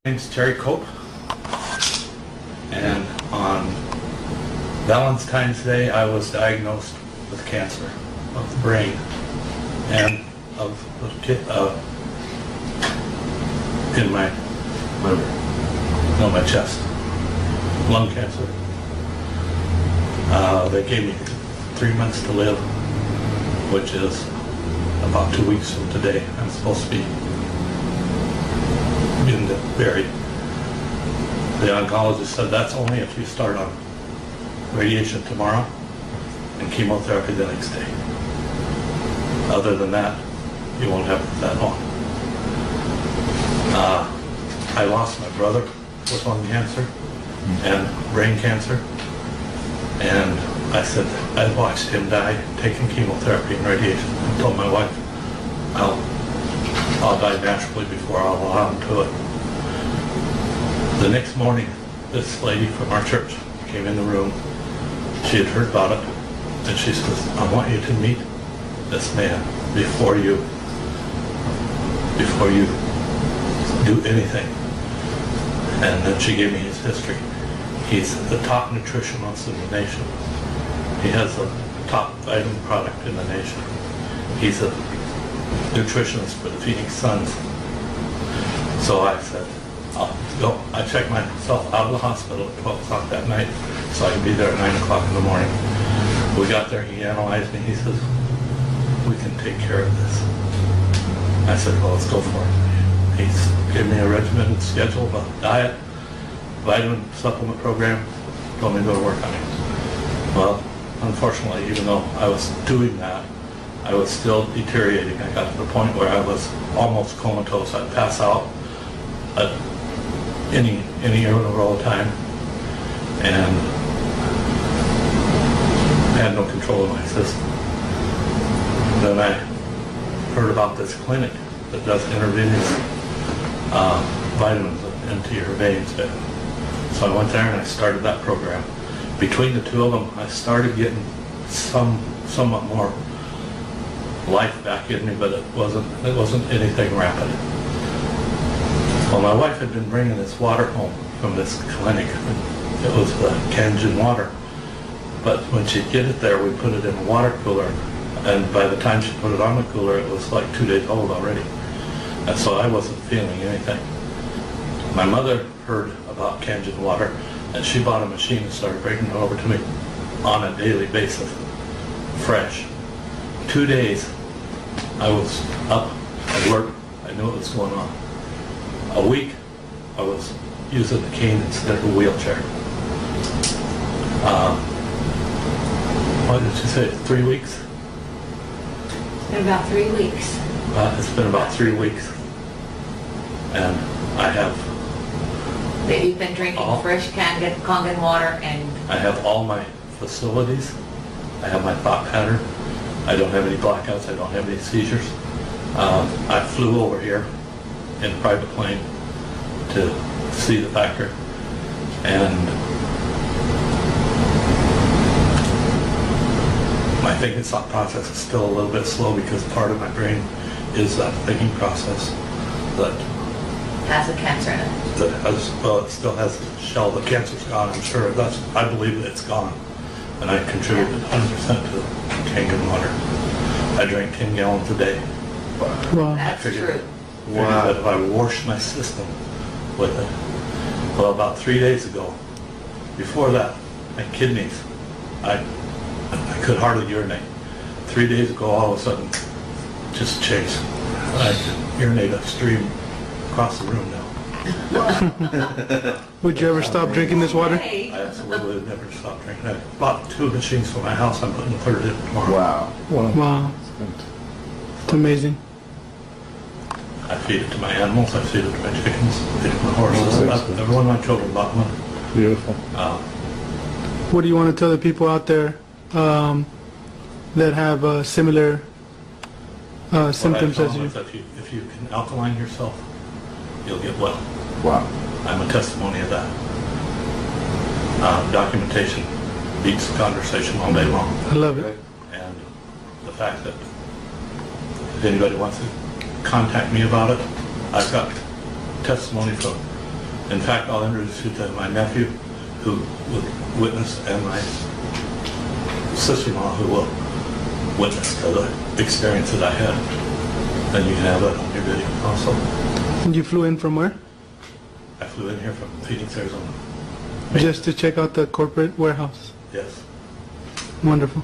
Name's Terry Cope, and on Valentine's Day I was diagnosed with cancer of the brain and of the in my liver, no, my chest, lung cancer. They gave me 3 months to live, which is about 2 weeks from today. I'm supposed to be buried. The oncologist said that's only if you start on radiation tomorrow and chemotherapy the next day. Other than that, you won't have that long. I lost my brother with lung cancer and brain cancer, and I said I watched him die taking chemotherapy and radiation. I told my wife, I'll die naturally before I'll allow him to it. The next morning, this lady from our church came in the room. She had heard about it, and she says, I want you to meet this man before you do anything. And then she gave me his history. He's the top nutritionist in the nation. He has the top vitamin product in the nation. He's a nutritionist for the Phoenix Suns. So I said, I'll go. I checked myself out of the hospital at 12 o'clock that night so I could be there at 9 o'clock in the morning. We got there, he analyzed me, he says, we can take care of this. I said, well, let's go for it. He gave me a regimented schedule, a diet, vitamin supplement program, told me to go to work on it. Well, unfortunately, even though I was doing that, I was still deteriorating. I got to the point where I was almost comatose. I'd pass out at any interval of time and had no control of my system. Then I heard about this clinic that does intravenous vitamins into your veins. So I went there and I started that program. Between the two of them, I started getting somewhat more life back in me, but it wasn't anything rapid. Well, my wife had been bringing this water home from this clinic. It was the Kangen water. But when she'd get it there, we put it in a water cooler, and by the time she put it on the cooler, it was like 2 days old already. And so I wasn't feeling anything. My mother heard about Kangen water, and she bought a machine and started bringing it over to me on a daily basis, fresh. 2 days, I was up, alert, I knew what was going on. A week, I was using the cane instead of a wheelchair. What did you say, 3 weeks? It's been about 3 weeks. It's been about 3 weeks. And I have... That you've been drinking fresh Kangen water and... I have all my facilities. I have my thought pattern. I don't have any blackouts. I don't have any seizures. I flew over here in a private plane to see the factor, and my thinking thought process is still a little bit slow because part of my brain is that thinking process that has the cancer in it. That has, well, it still has the shell. The cancer's gone, I'm sure. I believe that it's gone. And I contributed 100% to Kangen water. I drank 10 gallons a day. Wow. That's true. Wow. That if I washed my system with it. Well, about 3 days ago, before that, my kidneys, I could hardly urinate. 3 days ago, all of a sudden, just changed. I could urinate a stream across the room now. Would you ever stop drinking this water? I absolutely would never stop drinking. I bought 2 machines for my house. I'm putting the 3rd in tomorrow. Wow. Wow. It's amazing. I feed it to my animals. I feed it to my chickens. I feed it to my horses. Every one of my children bought one. Beautiful. What do you want to tell the people out there that have similar symptoms as you? If you can alkaline yourself, you'll get well. Wow. I'm a testimony of that. Documentation beats conversation all day long. I love it. And the fact that if anybody wants to contact me about it, I've got testimony from In fact, I'll introduce you to my nephew, who would witness, and my sister-in-law, who will witness to the experience that I had. And you can have that on your video also. You flew in from where? I flew in here from Phoenix, Arizona. Just to check out the corporate warehouse. Yes. Wonderful.